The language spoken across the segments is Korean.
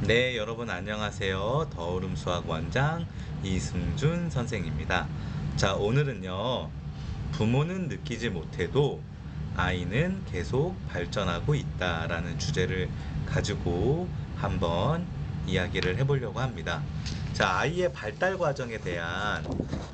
네, 여러분 안녕하세요. 더오름 수학 원장 이승준 선생입니다. 자, 오늘은요. 부모는 느끼지 못해도 아이는 계속 발전하고 있다라는 주제를 가지고 한번 이야기를 해보려고 합니다. 자, 아이의 발달 과정에 대한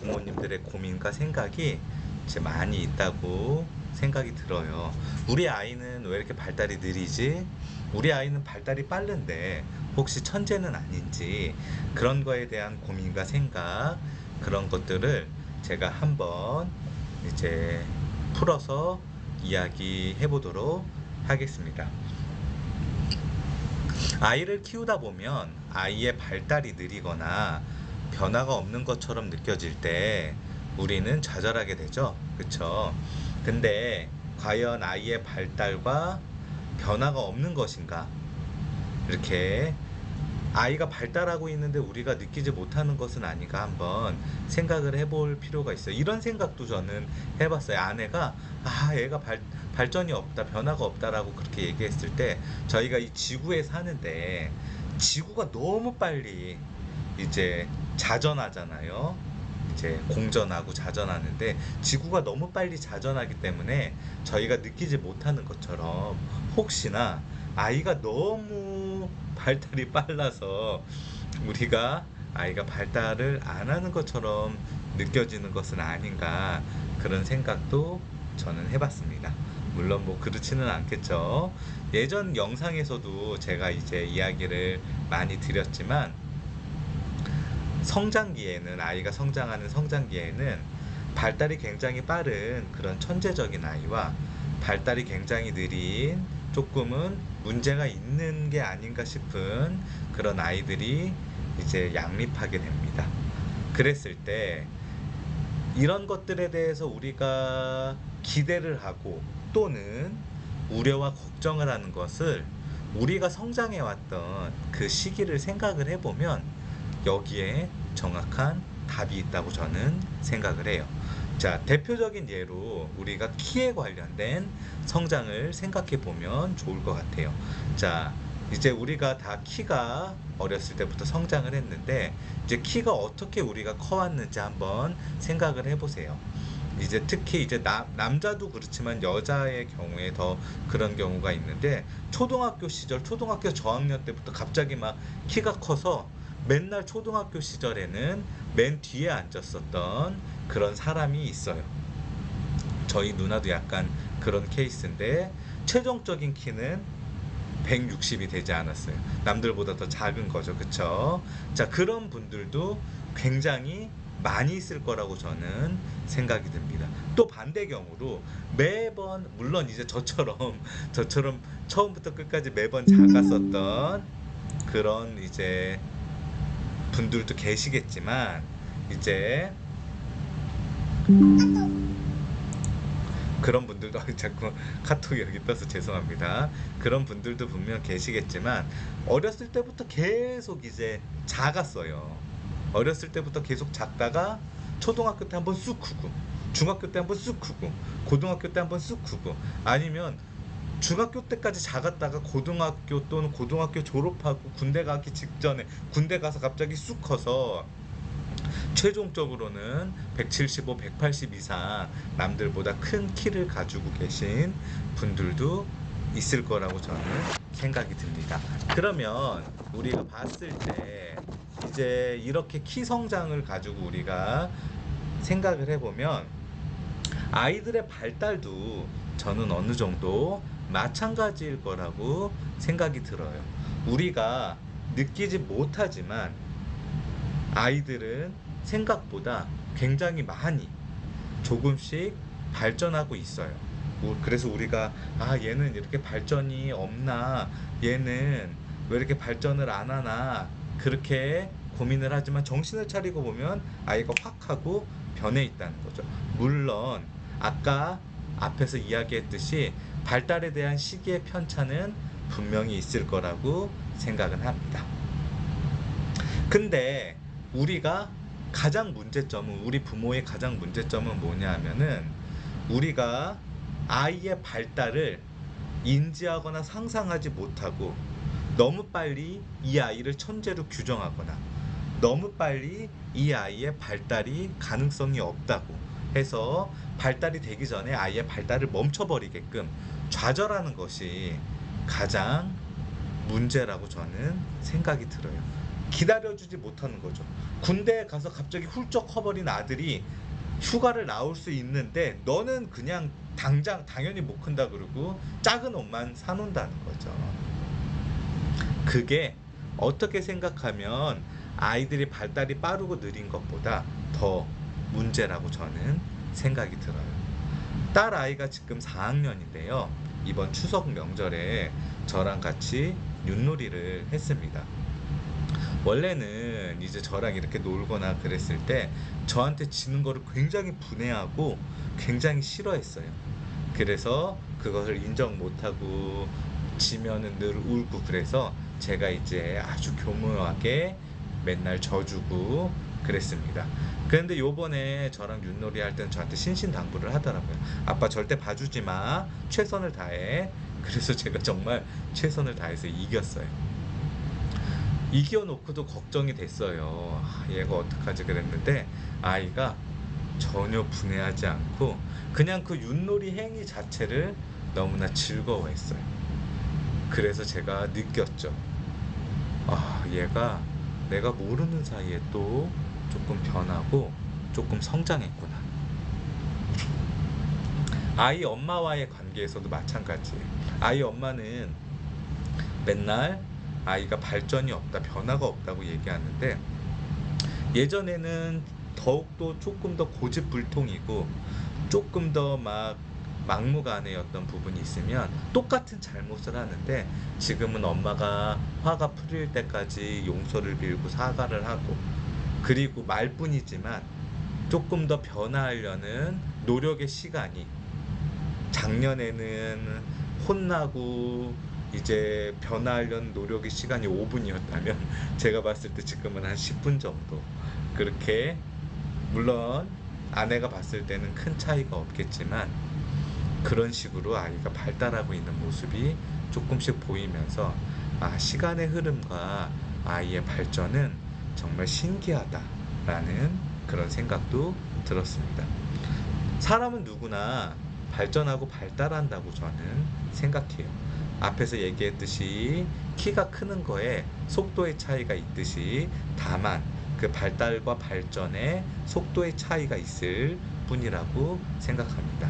부모님들의 고민과 생각이 이제 많이 있다고 생각이 들어요. 우리 아이는 왜 이렇게 발달이 느리지? 우리 아이는 발달이 빠른데 혹시 천재는 아닌지, 그런 거에 대한 고민과 생각, 그런 것들을 제가 한번 이제 풀어서 이야기해 보도록 하겠습니다. 아이를 키우다 보면 아이의 발달이 느리거나 변화가 없는 것처럼 느껴질 때 우리는 좌절하게 되죠. 그쵸? 근데 과연 아이의 발달과 변화가 없는 것인가? 이렇게 아이가 발달하고 있는데 우리가 느끼지 못하는 것은 아닌가 한번 생각을 해볼 필요가 있어요. 이런 생각도 저는 해봤어요. 아내가 애가 발전이 없다, 변화가 없다라고 그렇게 얘기했을 때 저희가 이 지구에 사는데 지구가 너무 빨리 이제 자전하잖아요. 이제 공전하고 자전하는데 지구가 너무 빨리 자전하기 때문에 저희가 느끼지 못하는 것처럼 혹시나 아이가 너무 발달이 빨라서 우리가 아이가 발달을 안 하는 것처럼 느껴지는 것은 아닌가, 그런 생각도 저는 해봤습니다. 물론 뭐 그렇지는 않겠죠. 예전 영상에서도 제가 이제 이야기를 많이 드렸지만 성장기에는, 아이가 성장하는 성장기에는 발달이 굉장히 빠른 그런 천재적인 아이와 발달이 굉장히 느린, 조금은 문제가 있는 게 아닌가 싶은 그런 아이들이 이제 양립하게 됩니다. 그랬을 때 이런 것들에 대해서 우리가 기대를 하고 또는 우려와 걱정을 하는 것을, 우리가 성장해 왔던 그 시기를 생각을 해보면 여기에 정확한 답이 있다고 저는 생각을 해요. 자, 대표적인 예로 우리가 키에 관련된 성장을 생각해 보면 좋을 것 같아요. 자, 이제 우리가 다 키가 어렸을 때부터 성장을 했는데 이제 키가 어떻게 우리가 커왔는지 한번 생각을 해보세요. 이제 특히 이제 남자도 그렇지만 여자의 경우에 더 그런 경우가 있는데, 초등학교 시절, 초등학교 저학년 때부터 갑자기 막 키가 커서 맨날 초등학교 시절에는 맨 뒤에 앉았었던 그런 사람이 있어요. 저희 누나도 약간 그런 케이스인데 최종적인 키는 160이 되지 않았어요. 남들보다 더 작은 거죠. 그쵸? 자, 그런 분들도 굉장히 많이 있을 거라고 저는 생각이 듭니다. 또 반대 경우로 매번, 물론 이제 저처럼 처음부터 끝까지 매번 작았었던 그런 이제 분들도 계시겠지만, 이제 그런 분들도 자꾸 카톡이 여기 떠서 죄송합니다. 그런 분들도 분명 계시겠지만 어렸을 때부터 계속 이제 작았어요. 어렸을 때부터 계속 작다가 초등학교 때 한번 쑥 크고, 중학교 때 한번 쑥 크고, 고등학교 때 한번 쑥 크고, 아니면 중학교 때까지 작았다가 고등학교 또는 고등학교 졸업하고 군대 가기 직전에 군대 가서 갑자기 쑥 커서 최종적으로는 175, 180 이상 남들보다 큰 키를 가지고 계신 분들도 있을 거라고 저는 생각이 듭니다. 그러면 우리가 봤을 때 이제 이렇게 키 성장을 가지고 우리가 생각을 해보면 아이들의 발달도 저는 어느 정도 마찬가지일 거라고 생각이 들어요. 우리가 느끼지 못하지만 아이들은 생각보다 굉장히 많이 조금씩 발전하고 있어요. 그래서 우리가 얘는 이렇게 발전이 없나, 얘는 왜 이렇게 발전을 안 하나, 그렇게 고민을 하지만 정신을 차리고 보면 아이가 확 하고 변해 있다는 거죠. 물론 아까 앞에서 이야기했듯이 발달에 대한 시기의 편차는 분명히 있을 거라고 생각은 합니다. 근데 우리가 가장 문제점은, 우리 부모의 가장 문제점은 뭐냐 하면은 우리가 아이의 발달을 인지하거나 상상하지 못하고 너무 빨리 이 아이를 천재로 규정하거나 너무 빨리 이 아이의 발달이 가능성이 없다고 해서 발달이 되기 전에 아이의 발달을 멈춰버리게끔 좌절하는 것이 가장 문제라고 저는 생각이 들어요. 기다려주지 못하는 거죠. 군대에 가서 갑자기 훌쩍 커버린 아들이 휴가를 나올 수 있는데 너는 그냥 당장 당연히 못 큰다 그러고 작은 옷만 사놓는다는 거죠. 그게 어떻게 생각하면 아이들이 발달이 빠르고 느린 것보다 더 문제라고 저는 생각이 들어요. 딸 아이가 지금 4학년인데요. 이번 추석 명절에 저랑 같이 윷놀이를 했습니다. 원래는 이제 저랑 이렇게 놀거나 그랬을 때 저한테 지는 거를 굉장히 분해하고 굉장히 싫어했어요. 그래서 그것을 인정 못하고 지면은 늘 울고, 그래서 제가 이제 아주 교묘하게 맨날 져주고 그랬습니다. 그런데 요번에 저랑 윷놀이 할 때는 저한테 신신당부를 하더라고요. 아빠 절대 봐주지 마. 최선을 다해. 그래서 제가 정말 최선을 다해서 이겼어요. 이겨놓고도 걱정이 됐어요. 얘가 어떡하지 그랬는데 아이가 전혀 분해하지 않고 그냥 그 윷놀이 행위 자체를 너무나 즐거워했어요. 그래서 제가 느꼈죠. 얘가 내가 모르는 사이에 또 조금 변하고 조금 성장했구나. 아이 엄마와의 관계에서도 마찬가지예요. 아이 엄마는 맨날 아이가 발전이 없다, 변화가 없다고 얘기하는데 예전에는 더욱더 조금 더 고집불통이고 조금 더 막 막무가내였던 부분이 있으면 똑같은 잘못을 하는데 지금은 엄마가 화가 풀릴 때까지 용서를 빌고 사과를 하고, 그리고 말뿐이지만 조금 더 변화하려는 노력의 시간이, 작년에는 혼나고 이제 변화하려는 노력의 시간이 5분이었다면 제가 봤을 때 지금은 한 10분 정도, 그렇게 물론 아내가 봤을 때는 큰 차이가 없겠지만 그런 식으로 아이가 발달하고 있는 모습이 조금씩 보이면서 시간의 흐름과 아이의 발전은 정말 신기하다라는 그런 생각도 들었습니다. 사람은 누구나 발전하고 발달한다고 저는 생각해요. 앞에서 얘기했듯이 키가 크는 거에 속도의 차이가 있듯이 다만 그 발달과 발전에 속도의 차이가 있을 뿐이라고 생각합니다.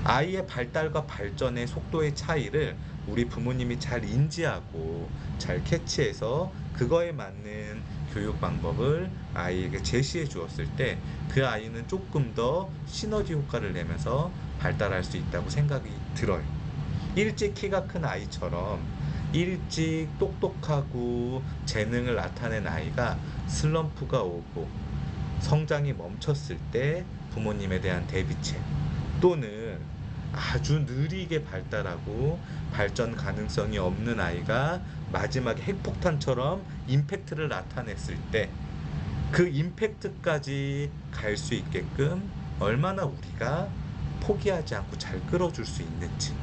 아이의 발달과 발전의 속도의 차이를 우리 부모님이 잘 인지하고 잘 캐치해서 그거에 맞는 교육 방법을 아이에게 제시해 주었을 때 그 아이는 조금 더 시너지 효과를 내면서 발달할 수 있다고 생각이 들어요. 일찍 키가 큰 아이처럼 일찍 똑똑하고 재능을 나타낸 아이가 슬럼프가 오고 성장이 멈췄을 때 부모님에 대한 대비책, 또는 아주 느리게 발달하고 발전 가능성이 없는 아이가 마지막에 핵폭탄처럼 임팩트를 나타냈을 때 그 임팩트까지 갈 수 있게끔 얼마나 우리가 포기하지 않고 잘 끌어줄 수 있는지,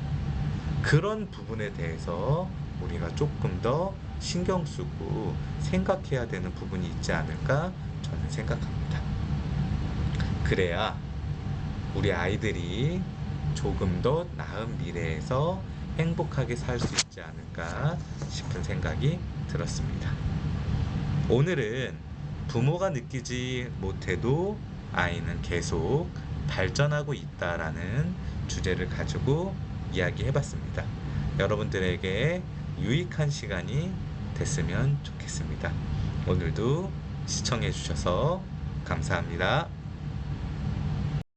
그런 부분에 대해서 우리가 조금 더 신경 쓰고 생각해야 되는 부분이 있지 않을까 저는 생각합니다. 그래야 우리 아이들이 조금 더 나은 미래에서 행복하게 살 수 있지 않을까 싶은 생각이 들었습니다. 오늘은 부모가 느끼지 못해도 아이는 계속 발전하고 있다라는 주제를 가지고 이야기해봤습니다. 여러분들에게 유익한 시간이 됐으면 좋겠습니다. 오늘도 시청해주셔서 감사합니다.